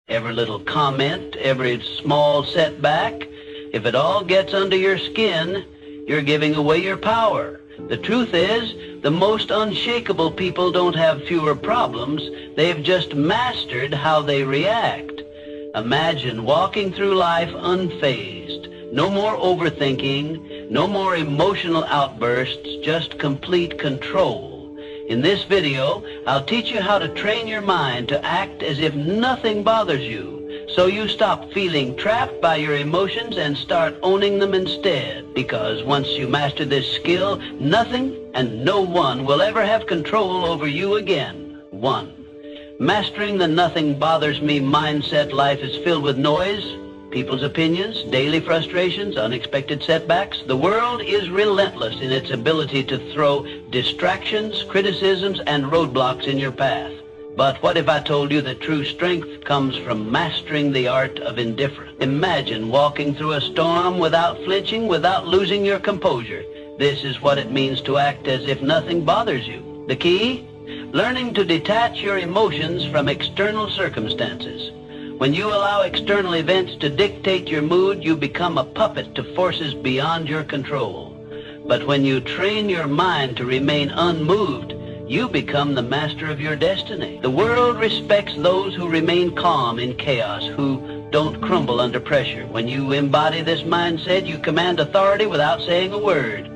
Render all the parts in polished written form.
Every little comment, every small setback, if it all gets under your skin, you're giving away your power. The truth is, the most unshakable people don't have fewer problems. They've just mastered how they react. Imagine walking through life unfazed. No more overthinking, no more emotional outbursts, just complete control. In this video, I'll teach you how to train your mind to act as if nothing bothers you, so you stop feeling trapped by your emotions and start owning them instead. Because once you master this skill, nothing and no one will ever have control over you again. 1. Mastering the nothing bothers me mindset. Life is filled with noise, people's opinions, daily frustrations, unexpected setbacks. The world is relentless in its ability to throw distractions, criticisms, and roadblocks in your path. But what if I told you that true strength comes from mastering the art of indifference? Imagine walking through a storm without flinching, without losing your composure. This is what it means to act as if nothing bothers you. The key? Learning to detach your emotions from external circumstances. When you allow external events to dictate your mood, you become a puppet to forces beyond your control. But when you train your mind to remain unmoved, you become the master of your destiny. The world respects those who remain calm in chaos, who don't crumble under pressure. When you embody this mindset, you command authority without saying a word.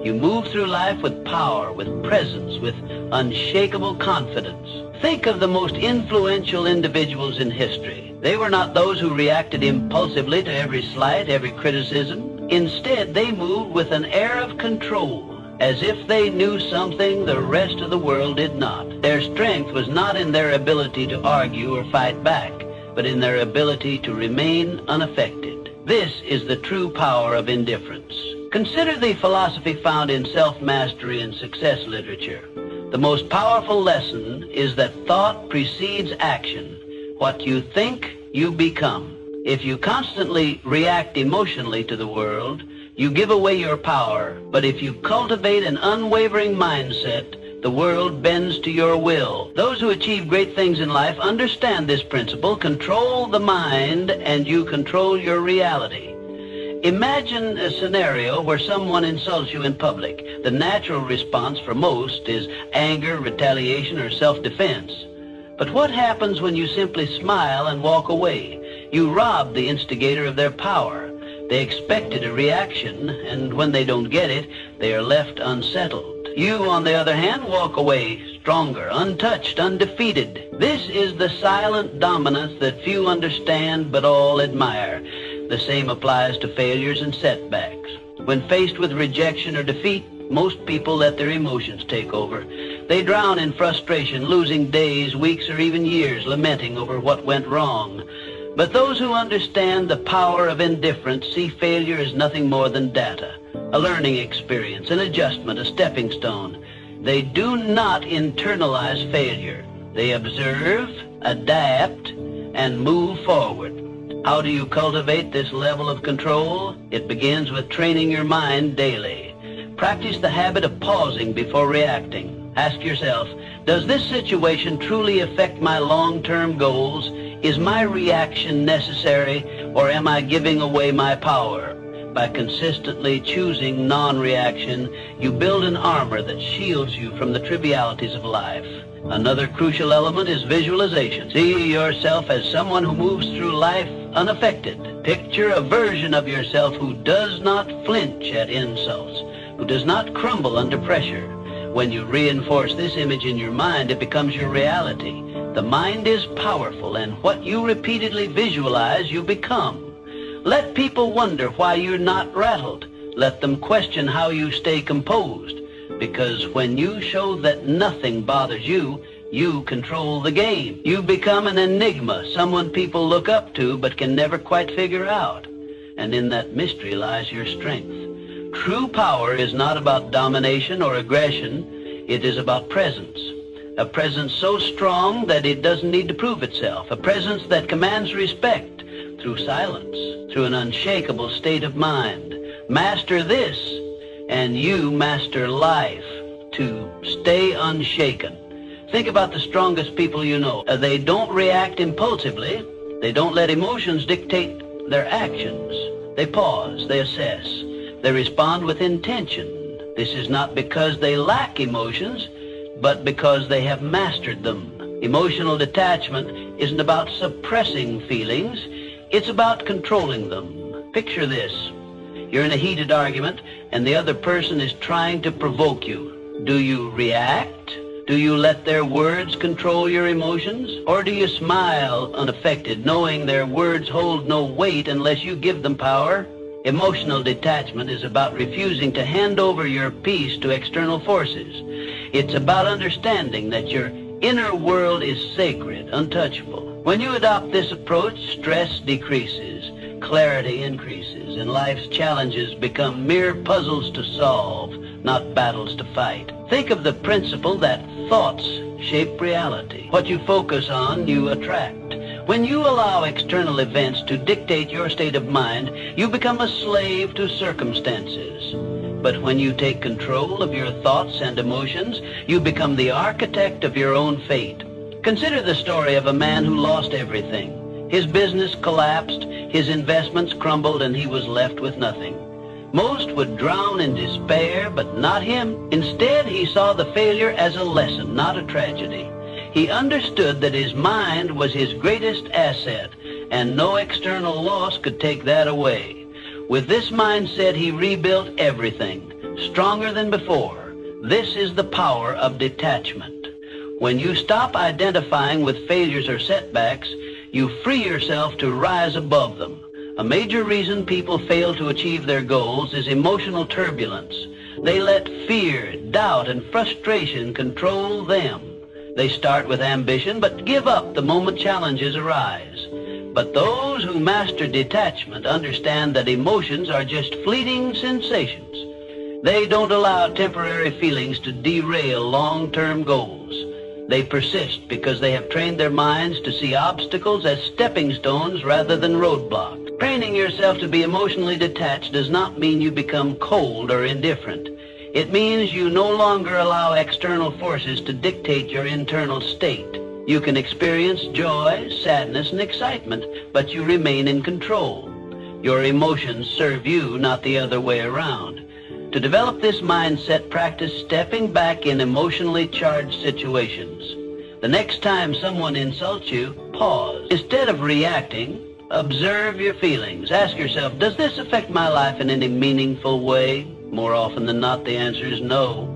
You move through life with power, with presence, with unshakable confidence. Think of the most influential individuals in history. They were not those who reacted impulsively to every slight, every criticism. Instead, they moved with an air of control, as if they knew something the rest of the world did not. Their strength was not in their ability to argue or fight back, but in their ability to remain unaffected. This is the true power of indifference. Consider the philosophy found in self-mastery and success literature. The most powerful lesson is that thought precedes action. What you think, you become. If you constantly react emotionally to the world, you give away your power. But if you cultivate an unwavering mindset, the world bends to your will. Those who achieve great things in life understand this principle. Control the mind and you control your reality. Imagine a scenario where someone insults you in public. The natural response for most is anger, retaliation, or self-defense. But what happens when you simply smile and walk away? You rob the instigator of their power. They expected a reaction, and when they don't get it, they are left unsettled. You, on the other hand, walk away stronger, untouched, undefeated. This is the silent dominance that few understand but all admire. The same applies to failures and setbacks. When faced with rejection or defeat, most people let their emotions take over. They drown in frustration, losing days, weeks, or even years lamenting over what went wrong. But those who understand the power of indifference see failure as nothing more than data, a learning experience, an adjustment, a stepping stone. They do not internalize failure. They observe, adapt, and move forward. How do you cultivate this level of control? It begins with training your mind daily. Practice the habit of pausing before reacting. Ask yourself, does this situation truly affect my long-term goals? Is my reaction necessary, or am I giving away my power? By consistently choosing non-reaction, you build an armor that shields you from the trivialities of life. Another crucial element is visualization. See yourself as someone who moves through life unaffected. Picture a version of yourself who does not flinch at insults, who does not crumble under pressure. When you reinforce this image in your mind, it becomes your reality. The mind is powerful, and what you repeatedly visualize, you become. Let people wonder why you're not rattled. Let them question how you stay composed. Because when you show that nothing bothers you, you control the game. You become an enigma, someone people look up to but can never quite figure out. And in that mystery lies your strength. True power is not about domination or aggression. It is about presence. A presence so strong that it doesn't need to prove itself. A presence that commands respect through silence, through an unshakable state of mind. Master this, and you master life. To stay unshaken. Think about the strongest people you know. They don't react impulsively. They don't let emotions dictate their actions. They pause, they assess, they respond with intention. This is not because they lack emotions, but because they have mastered them. Emotional detachment isn't about suppressing feelings, it's about controlling them. Picture this. You're in a heated argument and the other person is trying to provoke you. Do you react? Do you let their words control your emotions? Or do you smile unaffected, knowing their words hold no weight unless you give them power? Emotional detachment is about refusing to hand over your peace to external forces. It's about understanding that your inner world is sacred, untouchable. When you adopt this approach, stress decreases, clarity increases, and life's challenges become mere puzzles to solve, not battles to fight. Think of the principle that thoughts shape reality. What you focus on, you attract. When you allow external events to dictate your state of mind, you become a slave to circumstances. But when you take control of your thoughts and emotions, you become the architect of your own fate. Consider the story of a man who lost everything. His business collapsed, his investments crumbled, and he was left with nothing. Most would drown in despair, but not him. Instead, he saw the failure as a lesson, not a tragedy. He understood that his mind was his greatest asset, and no external loss could take that away. With this mindset, he rebuilt everything, stronger than before. This is the power of detachment. When you stop identifying with failures or setbacks, you free yourself to rise above them. A major reason people fail to achieve their goals is emotional turbulence. They let fear, doubt, and frustration control them. They start with ambition, but give up the moment challenges arise. But those who master detachment understand that emotions are just fleeting sensations. They don't allow temporary feelings to derail long-term goals. They persist because they have trained their minds to see obstacles as stepping stones rather than roadblocks. Training yourself to be emotionally detached does not mean you become cold or indifferent. It means you no longer allow external forces to dictate your internal state. You can experience joy, sadness, and excitement, but you remain in control. Your emotions serve you, not the other way around. To develop this mindset, practice stepping back in emotionally charged situations. The next time someone insults you, pause. Instead of reacting, observe your feelings. Ask yourself, does this affect my life in any meaningful way? More often than not, the answer is no.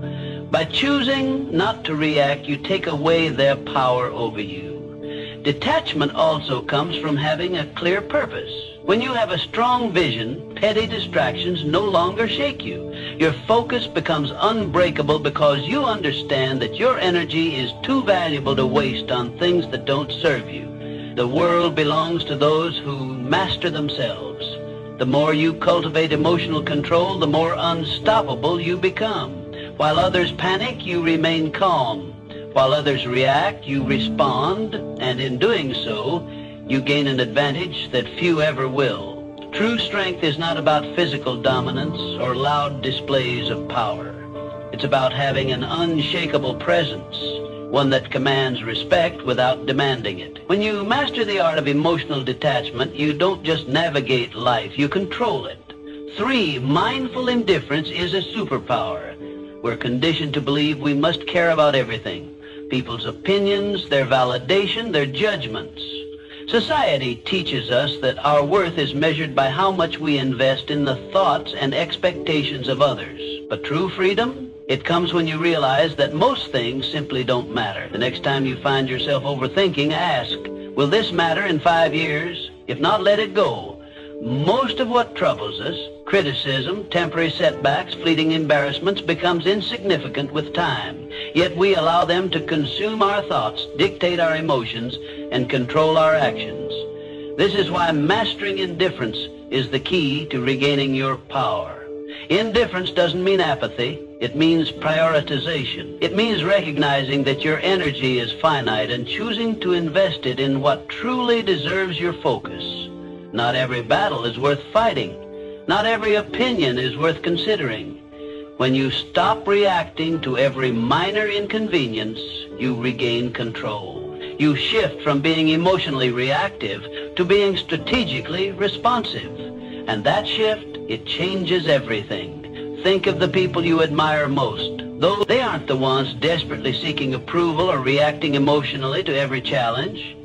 By choosing not to react, you take away their power over you. Detachment also comes from having a clear purpose. When you have a strong vision, petty distractions no longer shake you. Your focus becomes unbreakable because you understand that your energy is too valuable to waste on things that don't serve you. The world belongs to those who master themselves. The more you cultivate emotional control, the more unstoppable you become. While others panic, you remain calm. While others react, you respond, and in doing so, you gain an advantage that few ever will. True strength is not about physical dominance or loud displays of power. It's about having an unshakable presence, one that commands respect without demanding it. When you master the art of emotional detachment, you don't just navigate life, you control it. 3, mindful indifference is a superpower. We're conditioned to believe we must care about everything. People's opinions, their validation, their judgments. Society teaches us that our worth is measured by how much we invest in the thoughts and expectations of others. But true freedom? It comes when you realize that most things simply don't matter. The next time you find yourself overthinking, ask, will this matter in 5 years? If not, let it go. Most of what troubles us, criticism, temporary setbacks, fleeting embarrassments, becomes insignificant with time. Yet we allow them to consume our thoughts, dictate our emotions, and control our actions. This is why mastering indifference is the key to regaining your power. Indifference doesn't mean apathy. It means prioritization. It means recognizing that your energy is finite and choosing to invest it in what truly deserves your focus. Not every battle is worth fighting. Not every opinion is worth considering. When you stop reacting to every minor inconvenience, you regain control. You shift from being emotionally reactive to being strategically responsive. And that shift, it changes everything. Think of the people you admire most. Though they aren't the ones desperately seeking approval or reacting emotionally to every challenge.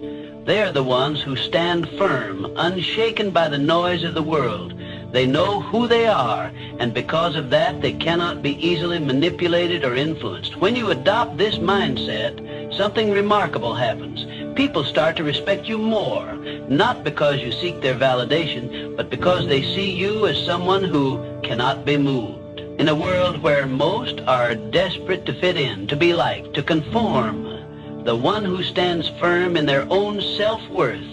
They are the ones who stand firm, unshaken by the noise of the world. They know who they are, and because of that, they cannot be easily manipulated or influenced. When you adopt this mindset, something remarkable happens. People start to respect you more, not because you seek their validation, but because they see you as someone who cannot be moved. In a world where most are desperate to fit in, to be liked, to conform, the one who stands firm in their own self-worth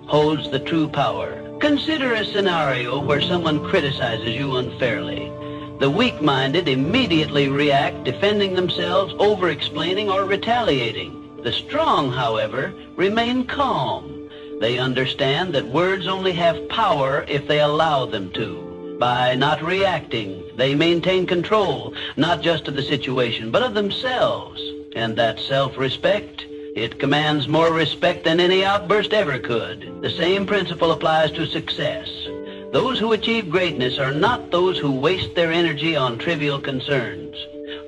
holds the true power. Consider a scenario where someone criticizes you unfairly. The weak-minded immediately react, defending themselves, over-explaining, or retaliating. The strong, however, remain calm. They understand that words only have power if they allow them to. By not reacting, they maintain control, not just of the situation, but of themselves. And that self-respect, it commands more respect than any outburst ever could. The same principle applies to success. Those who achieve greatness are not those who waste their energy on trivial concerns.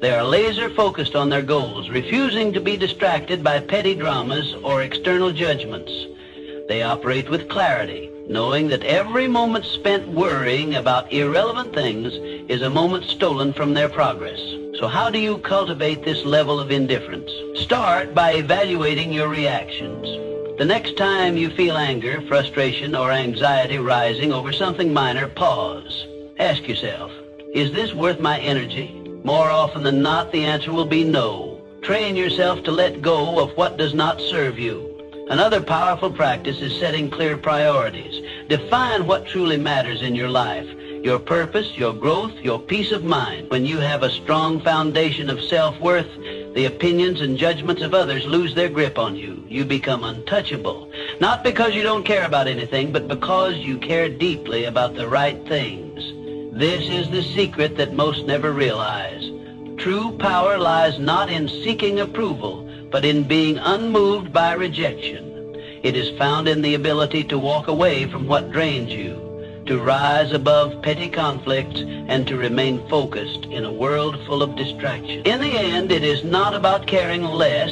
They are laser-focused on their goals, refusing to be distracted by petty dramas or external judgments. They operate with clarity, knowing that every moment spent worrying about irrelevant things is a moment stolen from their progress. So how do you cultivate this level of indifference? Start by evaluating your reactions. The next time you feel anger, frustration, or anxiety rising over something minor, pause. Ask yourself, is this worth my energy? More often than not, the answer will be no. Train yourself to let go of what does not serve you. Another powerful practice is setting clear priorities. Define what truly matters in your life. Your purpose, your growth, your peace of mind. When you have a strong foundation of self-worth, the opinions and judgments of others lose their grip on you. You become untouchable. Not because you don't care about anything, but because you care deeply about the right things. This is the secret that most never realize. True power lies not in seeking approval, but in being unmoved by rejection. It is found in the ability to walk away from what drains you, to rise above petty conflicts, and to remain focused in a world full of distraction. In the end, it is not about caring less,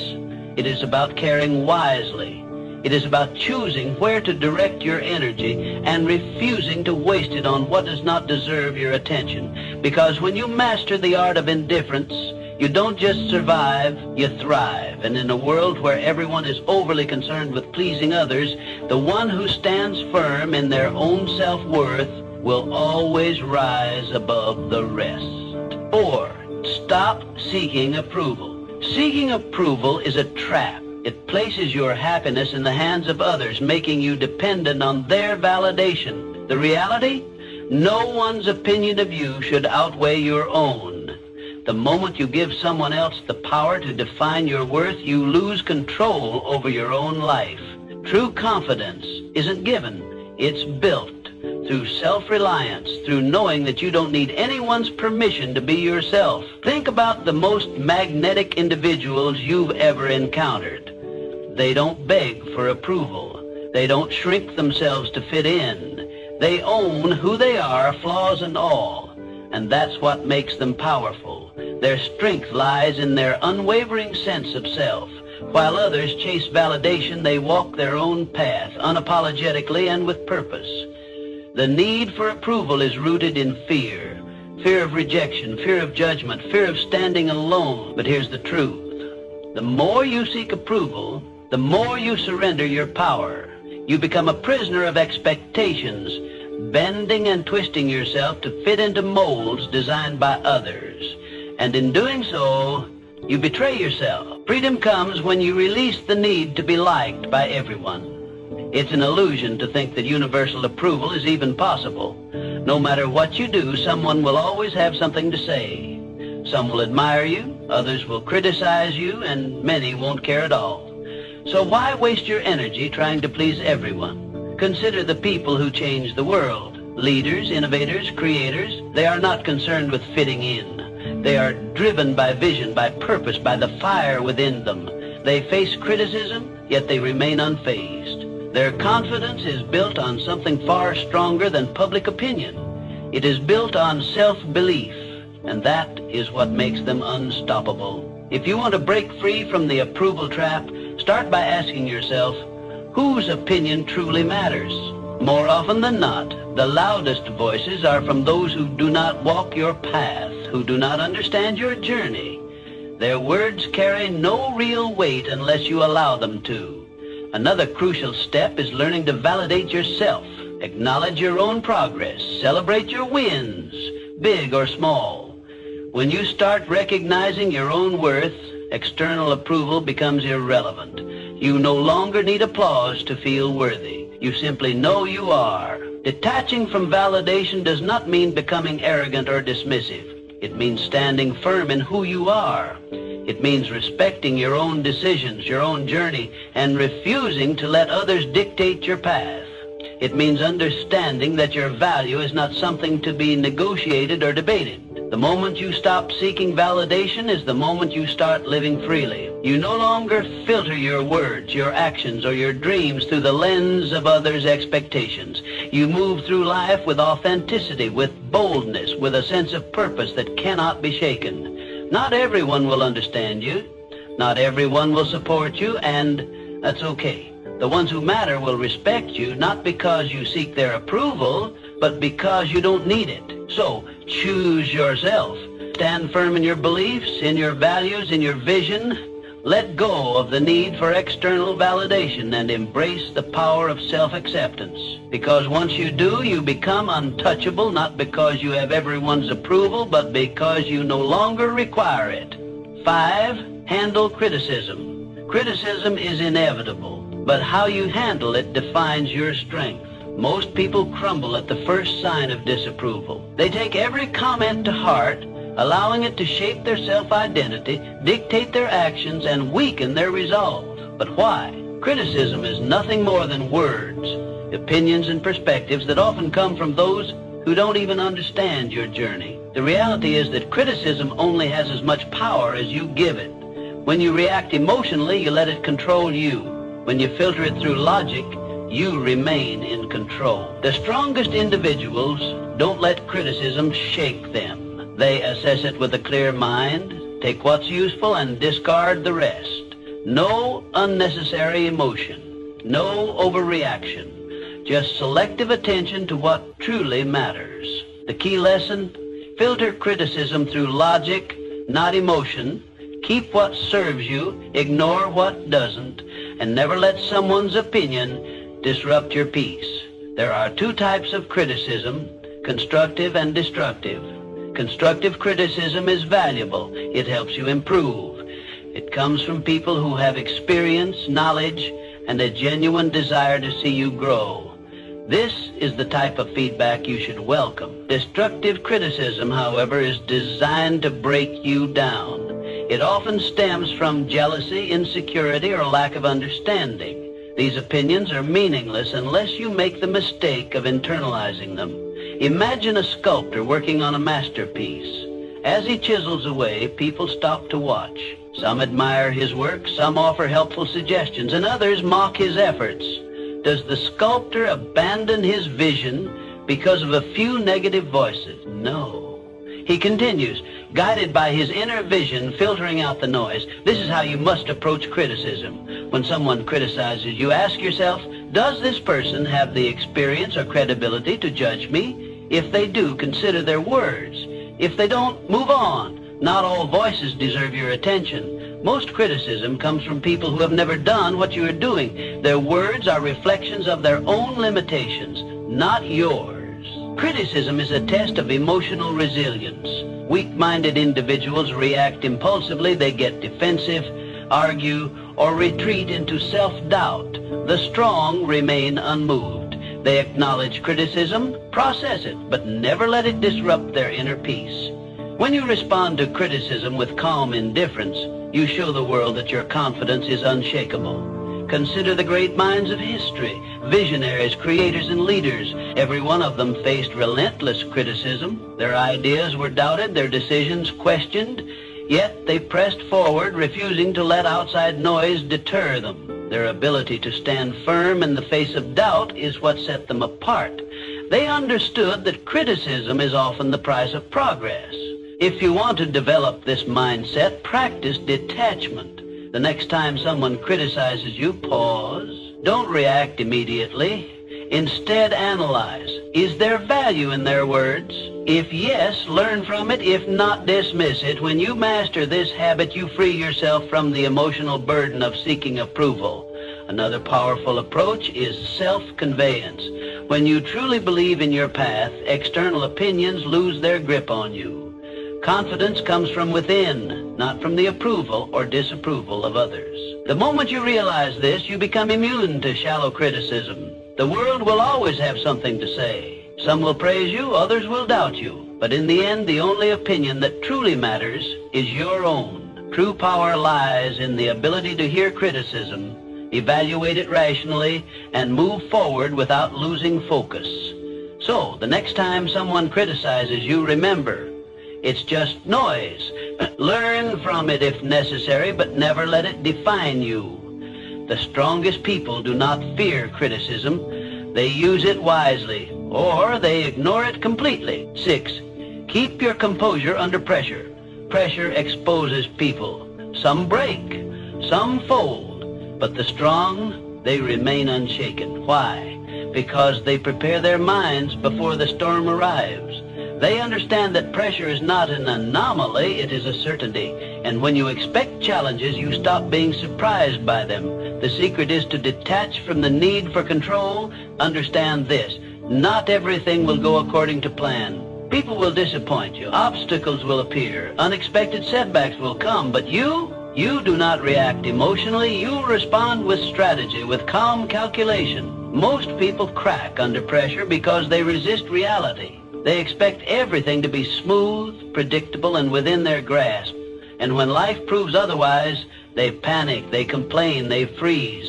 it is about caring wisely. It is about choosing where to direct your energy and refusing to waste it on what does not deserve your attention. Because when you master the art of indifference, you don't just survive, you thrive. And in a world where everyone is overly concerned with pleasing others, the one who stands firm in their own self-worth will always rise above the rest. 4. Stop seeking approval. Seeking approval is a trap. It places your happiness in the hands of others, making you dependent on their validation. The reality? No one's opinion of you should outweigh your own. The moment you give someone else the power to define your worth, you lose control over your own life. True confidence isn't given, it's built through self-reliance, through knowing that you don't need anyone's permission to be yourself. Think about the most magnetic individuals you've ever encountered. They don't beg for approval. They don't shrink themselves to fit in. They own who they are, flaws and all. And that's what makes them powerful. Their strength lies in their unwavering sense of self. While others chase validation, they walk their own path, unapologetically and with purpose. The need for approval is rooted in fear. Fear of rejection, fear of judgment, fear of standing alone. But here's the truth. The more you seek approval, the more you surrender your power. You become a prisoner of expectations, bending and twisting yourself to fit into molds designed by others. And in doing so, you betray yourself. Freedom comes when you release the need to be liked by everyone. It's an illusion to think that universal approval is even possible. No matter what you do, someone will always have something to say. Some will admire you, others will criticize you, and many won't care at all. So why waste your energy trying to please everyone? Consider the people who change the world. Leaders, innovators, creators, they are not concerned with fitting in. They are driven by vision, by purpose, by the fire within them. They face criticism, yet they remain unfazed. Their confidence is built on something far stronger than public opinion. It is built on self-belief, and that is what makes them unstoppable. If you want to break free from the approval trap, start by asking yourself, whose opinion truly matters? More often than not, the loudest voices are from those who do not walk your path, who do not understand your journey. Their words carry no real weight unless you allow them to. Another crucial step is learning to validate yourself. Acknowledge your own progress. Celebrate your wins, big or small. When you start recognizing your own worth, external approval becomes irrelevant. You no longer need applause to feel worthy. You simply know you are. Detaching from validation does not mean becoming arrogant or dismissive. It means standing firm in who you are. It means respecting your own decisions, your own journey, and refusing to let others dictate your path. It means understanding that your value is not something to be negotiated or debated. The moment you stop seeking validation is the moment you start living freely. You no longer filter your words, your actions, or your dreams through the lens of others' expectations. You move through life with authenticity, with boldness, with a sense of purpose that cannot be shaken. Not everyone will understand you. Not everyone will support you, and that's okay. The ones who matter will respect you, not because you seek their approval, but because you don't need it. So, choose yourself. Stand firm in your beliefs, in your values, in your vision. Let go of the need for external validation and embrace the power of self-acceptance. Because once you do, you become untouchable, not because you have everyone's approval, but because you no longer require it. 5. Handle criticism. Criticism is inevitable, but how you handle it defines your strength. Most people crumble at the first sign of disapproval. They take every comment to heart, allowing it to shape their self-identity, dictate their actions, and weaken their resolve. But why? Criticism is nothing more than words, opinions, and perspectives that often come from those who don't even understand your journey. The reality is that criticism only has as much power as you give it. When you react emotionally, you let it control you. When you filter it through logic, you remain in control. The strongest individuals don't let criticism shake them. They assess it with a clear mind, take what's useful, and discard the rest. No unnecessary emotion, no overreaction, just selective attention to what truly matters. The key lesson: filter criticism through logic, not emotion. Keep what serves you, ignore what doesn't, and never let someone's opinion disrupt your peace. There are 2 types of criticism, constructive and destructive. Constructive criticism is valuable. It helps you improve. It comes from people who have experience, knowledge, and a genuine desire to see you grow. This is the type of feedback you should welcome. Destructive criticism, however, is designed to break you down. It often stems from jealousy, insecurity, or lack of understanding. These opinions are meaningless unless you make the mistake of internalizing them. Imagine a sculptor working on a masterpiece. As he chisels away, people stop to watch. Some admire his work, some offer helpful suggestions, and others mock his efforts. Does the sculptor abandon his vision because of a few negative voices? No. He continues, guided by his inner vision, filtering out the noise. This is how you must approach criticism. When someone criticizes you, ask yourself, does this person have the experience or credibility to judge me? If they do, consider their words. If they don't, move on. Not all voices deserve your attention. Most criticism comes from people who have never done what you are doing. Their words are reflections of their own limitations, not yours. Criticism is a test of emotional resilience. Weak-minded individuals react impulsively. They get defensive, argue, or retreat into self-doubt. The strong remain unmoved. They acknowledge criticism, process it, but never let it disrupt their inner peace. When you respond to criticism with calm indifference, you show the world that your confidence is unshakable. Consider the great minds of history, visionaries, creators, and leaders. Every one of them faced relentless criticism. Their ideas were doubted, their decisions questioned, yet they pressed forward, refusing to let outside noise deter them. Their ability to stand firm in the face of doubt is what set them apart. They understood that criticism is often the price of progress. If you want to develop this mindset, practice detachment. The next time someone criticizes you, pause. Don't react immediately. Instead, analyze. Is there value in their words? If yes, learn from it. If not, dismiss it. When you master this habit, you free yourself from the emotional burden of seeking approval. Another powerful approach is self-conveyance. When you truly believe in your path, external opinions lose their grip on you. Confidence comes from within, not from the approval or disapproval of others. The moment you realize this, you become immune to shallow criticism. The world will always have something to say. Some will praise you, others will doubt you. But in the end, the only opinion that truly matters is your own. True power lies in the ability to hear criticism, evaluate it rationally, and move forward without losing focus. So, the next time someone criticizes you, remember, it's just noise. Learn from it if necessary, but never let it define you. The strongest people do not fear criticism. They use it wisely, or they ignore it completely. 6. Keep your composure under pressure. Pressure exposes people. Some break, some fold, but the strong, they remain unshaken. Why? Because they prepare their minds before the storm arrives. They understand that pressure is not an anomaly, it is a certainty. And when you expect challenges, you stop being surprised by them. The secret is to detach from the need for control. Understand this: not everything will go according to plan. People will disappoint you. Obstacles will appear. Unexpected setbacks will come. But you do not react emotionally. You respond with strategy, with calm calculation. Most people crack under pressure because they resist reality. They expect everything to be smooth, predictable, and within their grasp. And when life proves otherwise, they panic, they complain, they freeze.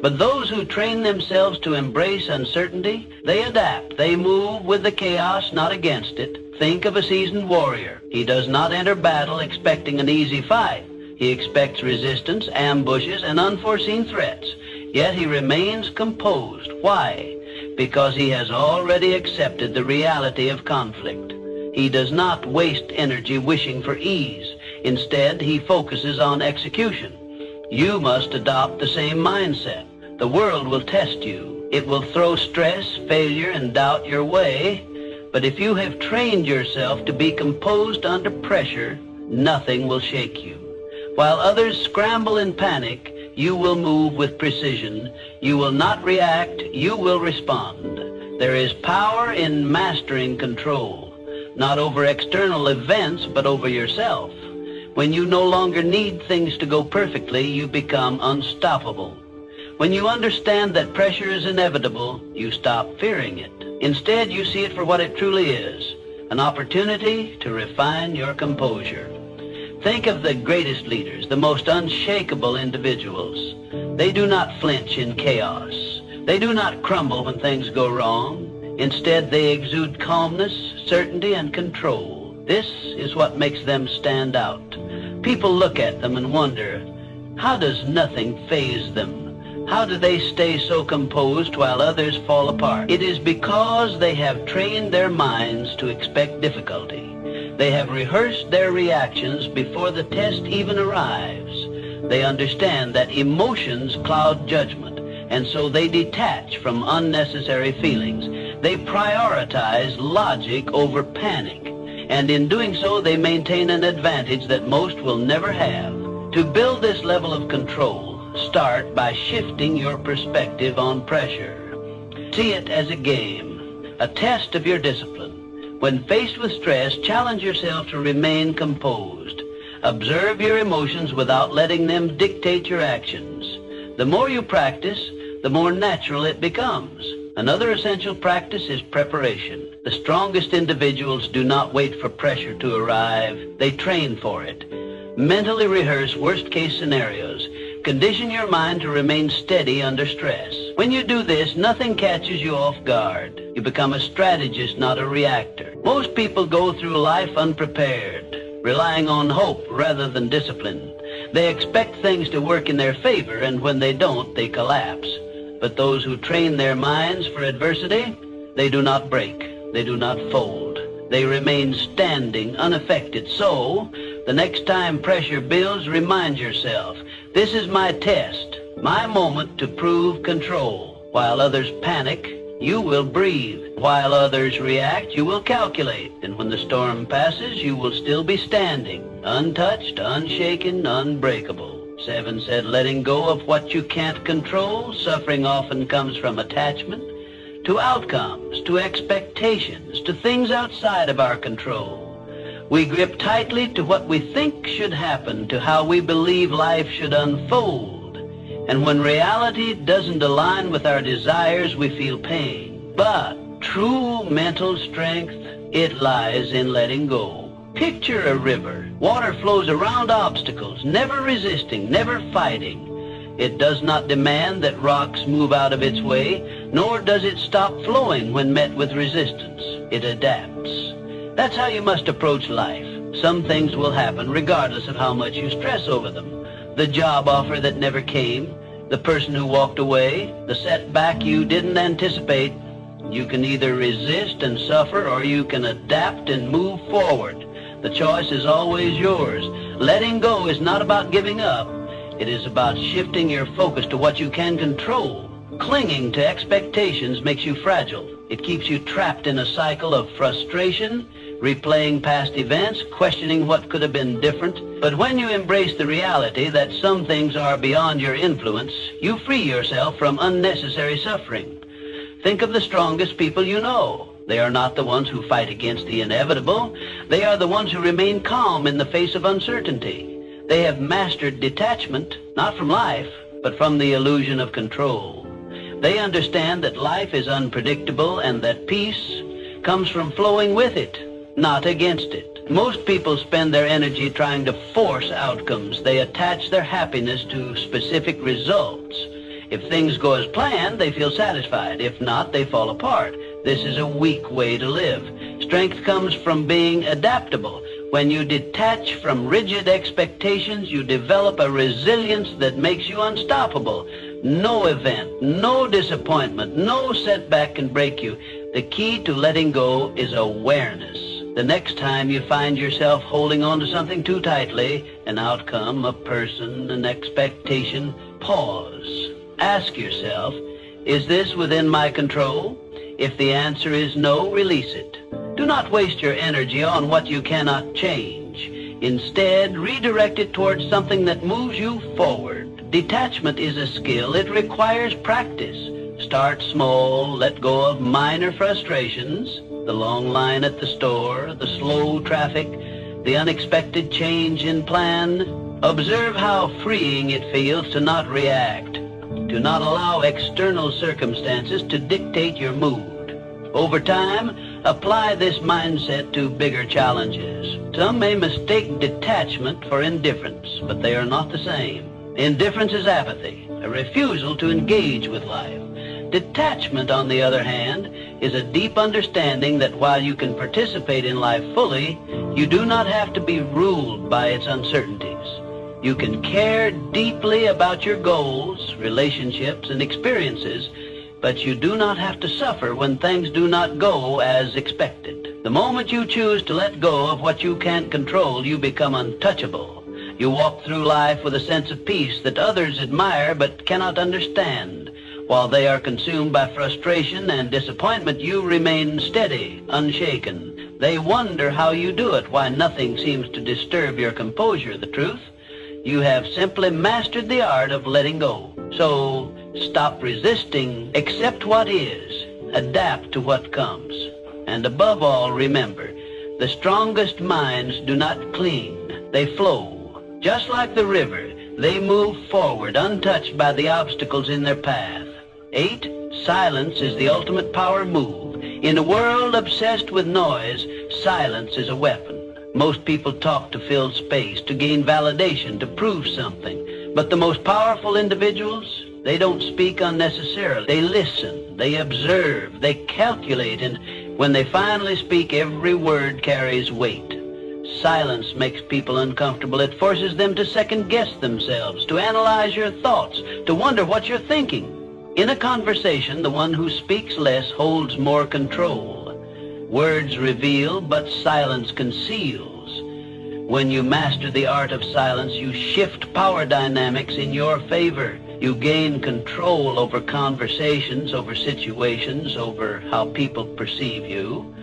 But those who train themselves to embrace uncertainty, they adapt. They move with the chaos, not against it. Think of a seasoned warrior. He does not enter battle expecting an easy fight. He expects resistance, ambushes, and unforeseen threats. Yet he remains composed. Why? Because he has already accepted the reality of conflict. He does not waste energy wishing for ease. Instead, he focuses on execution. You must adopt the same mindset. The world will test you. It will throw stress, failure, and doubt your way. But if you have trained yourself to be composed under pressure, nothing will shake you. While others scramble in panic, you will move with precision. You will not react, you will respond. There is power in mastering control, not over external events, but over yourself. When you no longer need things to go perfectly, you become unstoppable. When you understand that pressure is inevitable, you stop fearing it. Instead, you see it for what it truly is, an opportunity to refine your composure. Think of the greatest leaders, the most unshakable individuals. They do not flinch in chaos. They do not crumble when things go wrong. Instead, they exude calmness, certainty, and control. This is what makes them stand out. People look at them and wonder, how does nothing faze them? How do they stay so composed while others fall apart? It is because they have trained their minds to expect difficulty. They have rehearsed their reactions before the test even arrives. They understand that emotions cloud judgment, and so they detach from unnecessary feelings. They prioritize logic over panic, and in doing so, they maintain an advantage that most will never have. To build this level of control, start by shifting your perspective on pressure. See it as a game, a test of your discipline. When faced with stress, challenge yourself to remain composed. Observe your emotions without letting them dictate your actions. The more you practice, the more natural it becomes. Another essential practice is preparation. The strongest individuals do not wait for pressure to arrive. They train for it. Mentally rehearse worst-case scenarios. Condition your mind to remain steady under stress. When you do this, nothing catches you off guard. You become a strategist, not a reactor. Most people go through life unprepared, relying on hope rather than discipline. They expect things to work in their favor, and when they don't, they collapse. But those who train their minds for adversity, they do not break, they do not fold. They remain standing, unaffected. So, the next time pressure builds, remind yourself, this is my test, my moment to prove control. While others panic, you will breathe. While others react, you will calculate. And when the storm passes, you will still be standing, untouched, unshaken, unbreakable. 7 said, letting go of what you can't control. Suffering often comes from attachment to outcomes, to expectations, to things outside of our control. We grip tightly to what we think should happen, to how we believe life should unfold. And when reality doesn't align with our desires, we feel pain. But true mental strength, it lies in letting go. Picture a river. Water flows around obstacles, never resisting, never fighting. It does not demand that rocks move out of its way, nor does it stop flowing when met with resistance. It adapts. That's how you must approach life. Some things will happen regardless of how much you stress over them. The job offer that never came, the person who walked away, the setback you didn't anticipate. You can either resist and suffer, or you can adapt and move forward. The choice is always yours. Letting go is not about giving up. It is about shifting your focus to what you can control. Clinging to expectations makes you fragile. It keeps you trapped in a cycle of frustration, replaying past events, questioning what could have been different. But when you embrace the reality that some things are beyond your influence, you free yourself from unnecessary suffering. Think of the strongest people you know. They are not the ones who fight against the inevitable. They are the ones who remain calm in the face of uncertainty. They have mastered detachment, not from life, but from the illusion of control. They understand that life is unpredictable and that peace comes from flowing with it, not against it. Most people spend their energy trying to force outcomes. They attach their happiness to specific results. If things go as planned, they feel satisfied. If not, they fall apart. This is a weak way to live. Strength comes from being adaptable. When you detach from rigid expectations, you develop a resilience that makes you unstoppable. No event, no disappointment, no setback can break you. The key to letting go is awareness. The next time you find yourself holding on to something too tightly, an outcome, a person, an expectation, pause. Ask yourself, is this within my control? If the answer is no, release it. Do not waste your energy on what you cannot change. Instead, redirect it towards something that moves you forward. Detachment is a skill. It requires practice. Start small, let go of minor frustrations, the long line at the store, the slow traffic, the unexpected change in plan. Observe how freeing it feels to not react, to not allow external circumstances to dictate your mood. Over time, apply this mindset to bigger challenges. Some may mistake detachment for indifference, but they are not the same. Indifference is apathy, a refusal to engage with life. Detachment, on the other hand, is a deep understanding that while you can participate in life fully, you do not have to be ruled by its uncertainties. You can care deeply about your goals, relationships, and experiences, but you do not have to suffer when things do not go as expected. The moment you choose to let go of what you can't control, you become untouchable. You walk through life with a sense of peace that others admire but cannot understand. While they are consumed by frustration and disappointment, you remain steady, unshaken. They wonder how you do it, why nothing seems to disturb your composure. The truth? You have simply mastered the art of letting go. So, stop resisting, accept what is, adapt to what comes. And above all, remember, the strongest minds do not cling, they flow. Just like the river, they move forward, untouched by the obstacles in their path. 8, silence is the ultimate power move. In a world obsessed with noise, silence is a weapon. Most people talk to fill space, to gain validation, to prove something. But the most powerful individuals, they don't speak unnecessarily. They listen, they observe, they calculate, and when they finally speak, every word carries weight. Silence makes people uncomfortable. It forces them to second-guess themselves, to analyze your thoughts, to wonder what you're thinking. In a conversation, the one who speaks less holds more control. Words reveal, but silence conceals. When you master the art of silence, you shift power dynamics in your favor. You gain control over conversations, over situations, over how people perceive you.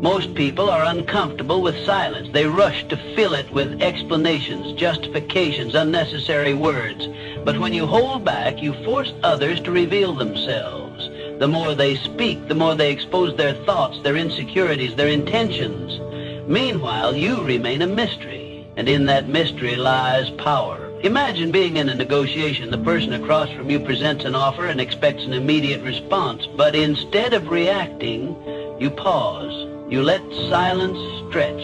Most people are uncomfortable with silence. They rush to fill it with explanations, justifications, unnecessary words. But when you hold back, you force others to reveal themselves. The more they speak, the more they expose their thoughts, their insecurities, their intentions. Meanwhile, you remain a mystery, and in that mystery lies power. Imagine being in a negotiation. The person across from you presents an offer and expects an immediate response, but instead of reacting, you pause. You let silence stretch.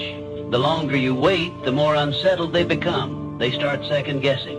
The longer you wait, the more unsettled they become. They start second-guessing.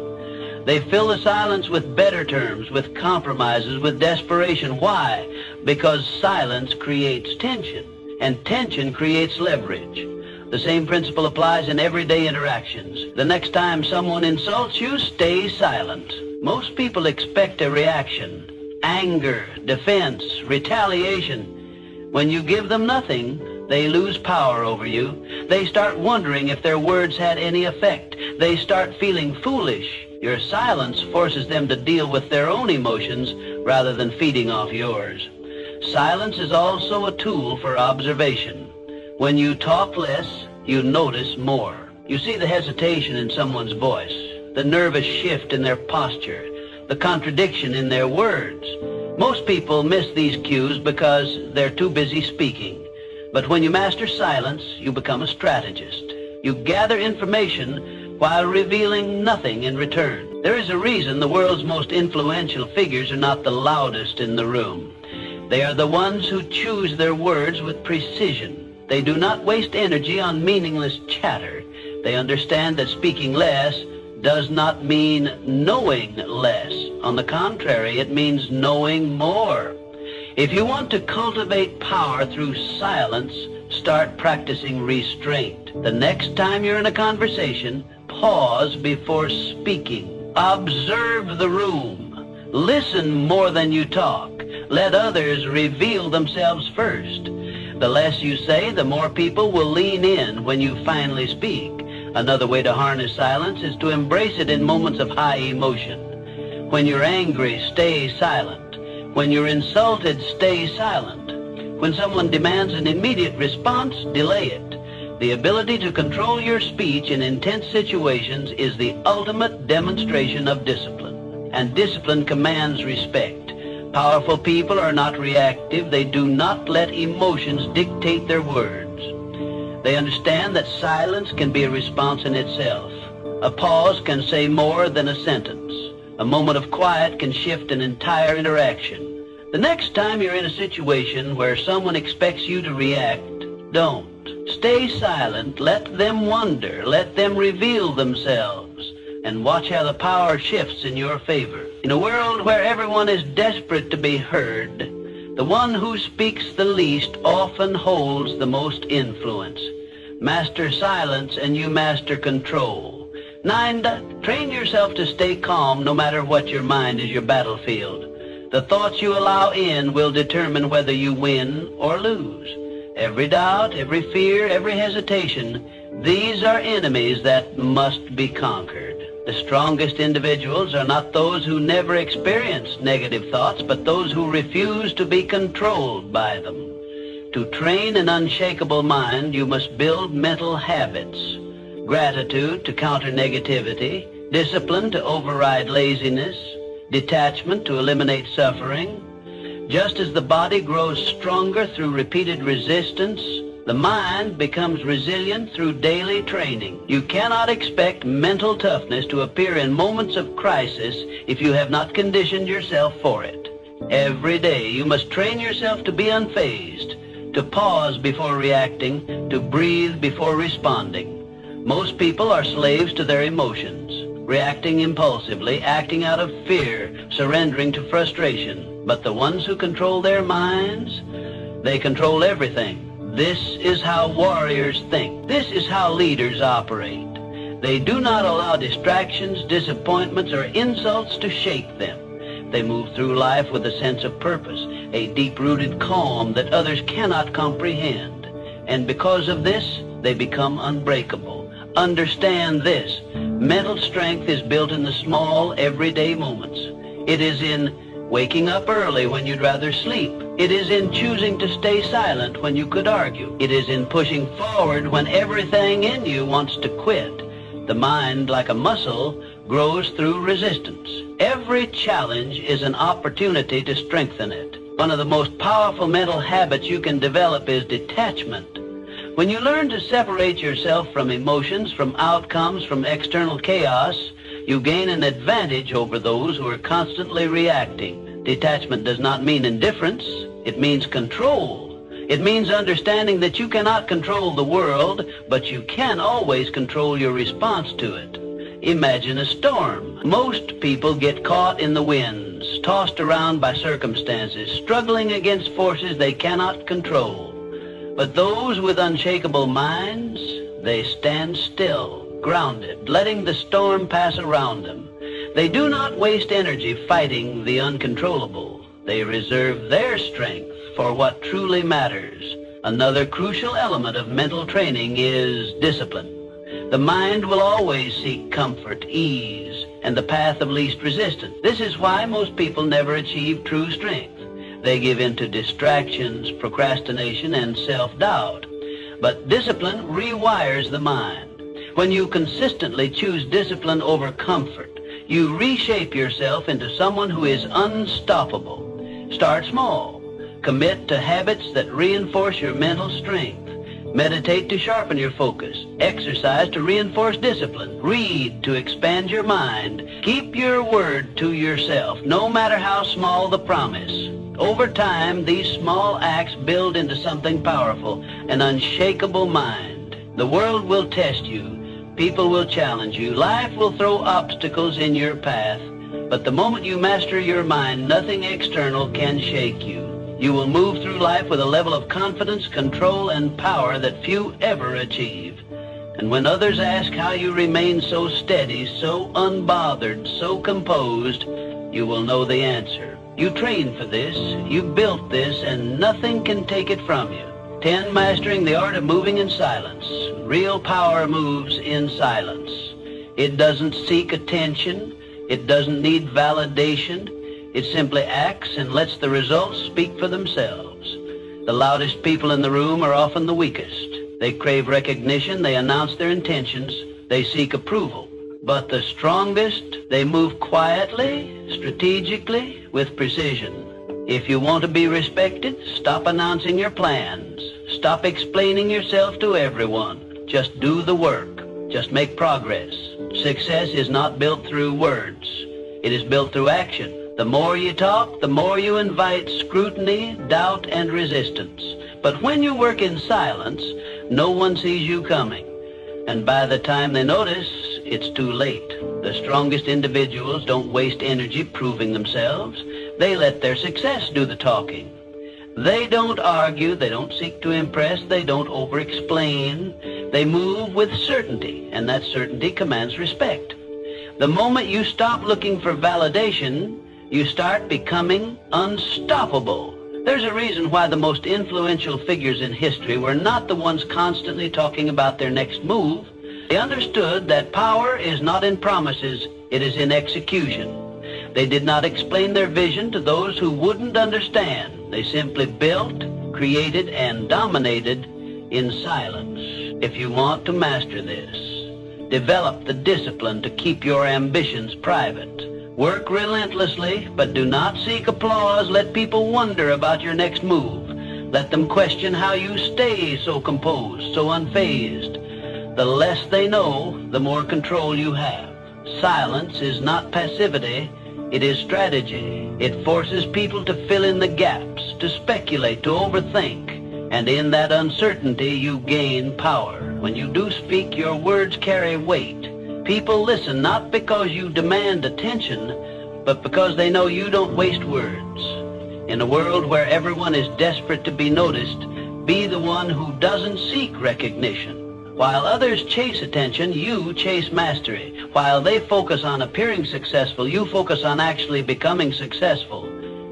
They fill the silence with better terms, with compromises, with desperation. Why? Because silence creates tension, and tension creates leverage. The same principle applies in everyday interactions. The next time someone insults you, stay silent. Most people expect a reaction: anger, defense, retaliation. When you give them nothing, they lose power over you. They start wondering if their words had any effect. They start feeling foolish. Your silence forces them to deal with their own emotions rather than feeding off yours. Silence is also a tool for observation. When you talk less, you notice more. You see the hesitation in someone's voice, the nervous shift in their posture, the contradiction in their words. Most people miss these cues because they're too busy speaking. But when you master silence, you become a strategist. You gather information while revealing nothing in return. There is a reason the world's most influential figures are not the loudest in the room. They are the ones who choose their words with precision. They do not waste energy on meaningless chatter. They understand that speaking less does not mean knowing less. On the contrary, it means knowing more. If you want to cultivate power through silence, start practicing restraint. The next time you're in a conversation, pause before speaking. Observe the room. Listen more than you talk. Let others reveal themselves first. The less you say, the more people will lean in when you finally speak. Another way to harness silence is to embrace it in moments of high emotion. When you're angry, stay silent. When you're insulted, stay silent. When someone demands an immediate response, delay it. The ability to control your speech in intense situations is the ultimate demonstration of discipline. And discipline commands respect. Powerful people are not reactive. They do not let emotions dictate their words. They understand that silence can be a response in itself. A pause can say more than a sentence. A moment of quiet can shift an entire interaction. The next time you're in a situation where someone expects you to react, don't. Stay silent. Let them wonder. Let them reveal themselves. And watch how the power shifts in your favor. In a world where everyone is desperate to be heard, the one who speaks the least often holds the most influence. Master silence and you master control. 9. Train yourself to stay calm no matter what your mind is your battlefield. The thoughts you allow in will determine whether you win or lose. Every doubt, every fear, every hesitation, these are enemies that must be conquered. The strongest individuals are not those who never experience negative thoughts, but those who refuse to be controlled by them. To train an unshakable mind, you must build mental habits. Gratitude to counter negativity, discipline to override laziness, detachment to eliminate suffering. Just as the body grows stronger through repeated resistance, the mind becomes resilient through daily training. You cannot expect mental toughness to appear in moments of crisis if you have not conditioned yourself for it. Every day you must train yourself to be unfazed, to pause before reacting, to breathe before responding. Most people are slaves to their emotions, reacting impulsively, acting out of fear, surrendering to frustration. But the ones who control their minds, they control everything. This is how warriors think. This is how leaders operate. They do not allow distractions, disappointments, or insults to shake them. They move through life with a sense of purpose, a deep-rooted calm that others cannot comprehend. And because of this, they become unbreakable. Understand this: mental strength is built in the small, everyday moments. It is in waking up early when you'd rather sleep. It is in choosing to stay silent when you could argue. It is in pushing forward when everything in you wants to quit. The mind, like a muscle, grows through resistance. Every challenge is an opportunity to strengthen it. One of the most powerful mental habits you can develop is detachment. When you learn to separate yourself from emotions, from outcomes, from external chaos, you gain an advantage over those who are constantly reacting. Detachment does not mean indifference. It means control. It means understanding that you cannot control the world, but you can always control your response to it. Imagine a storm. Most people get caught in the winds, tossed around by circumstances, struggling against forces they cannot control. But those with unshakable minds, they stand still, grounded, letting the storm pass around them. They do not waste energy fighting the uncontrollable. They reserve their strength for what truly matters. Another crucial element of mental training is discipline. The mind will always seek comfort, ease, and the path of least resistance. This is why most people never achieve true strength. They give in to distractions, procrastination, and self-doubt. But discipline rewires the mind. When you consistently choose discipline over comfort, you reshape yourself into someone who is unstoppable. Start small. Commit to habits that reinforce your mental strength. Meditate to sharpen your focus. Exercise to reinforce discipline. Read to expand your mind. Keep your word to yourself, no matter how small the promise. Over time, these small acts build into something powerful, an unshakable mind. The world will test you. People will challenge you. Life will throw obstacles in your path. But the moment you master your mind, nothing external can shake you. You will move through life with a level of confidence, control, and power that few ever achieve. And when others ask how you remain so steady, so unbothered, so composed, you will know the answer. You trained for this, you built this, and nothing can take it from you. 10. Mastering the art of moving in silence. Real power moves in silence. It doesn't seek attention. It doesn't need validation. It simply acts and lets the results speak for themselves. The loudest people in the room are often the weakest. They crave recognition. They announce their intentions. They seek approval. But the strongest, they move quietly, strategically, with precision. If you want to be respected, stop announcing your plans. Stop explaining yourself to everyone. Just do the work. Just make progress. Success is not built through words. It is built through action. The more you talk, the more you invite scrutiny, doubt, and resistance. But when you work in silence, no one sees you coming. And by the time they notice, it's too late. The strongest individuals don't waste energy proving themselves. They let their success do the talking. They don't argue, they don't seek to impress, they don't over-explain. They move with certainty, and that certainty commands respect. The moment you stop looking for validation, you start becoming unstoppable. There's a reason why the most influential figures in history were not the ones constantly talking about their next move. They understood that power is not in promises, it is in execution. They did not explain their vision to those who wouldn't understand. They simply built, created, and dominated in silence. If you want to master this, develop the discipline to keep your ambitions private. Work relentlessly, but do not seek applause. Let people wonder about your next move. Let them question how you stay so composed, so unfazed. The less they know, the more control you have. Silence is not passivity, it is strategy. It forces people to fill in the gaps, to speculate, to overthink. And in that uncertainty, you gain power. When you do speak, your words carry weight. People listen not because you demand attention, but because they know you don't waste words. In a world where everyone is desperate to be noticed, Be the one who doesn't seek recognition. While others chase attention, you chase mastery. While they focus on appearing successful, you focus on actually becoming successful.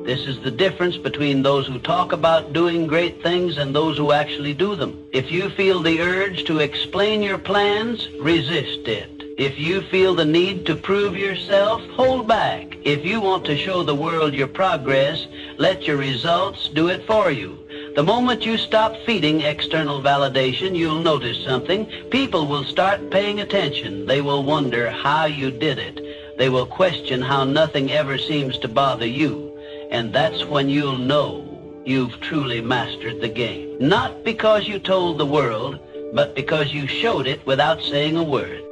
This is the difference between those who talk about doing great things and those who actually do them. If you feel the urge to explain your plans, resist it. If you feel the need to prove yourself, hold back. If you want to show the world your progress, let your results do it for you. The moment you stop feeding external validation, you'll notice something. People will start paying attention. They will wonder how you did it. They will question how nothing ever seems to bother you. And that's when you'll know you've truly mastered the game. Not because you told the world, but because you showed it without saying a word.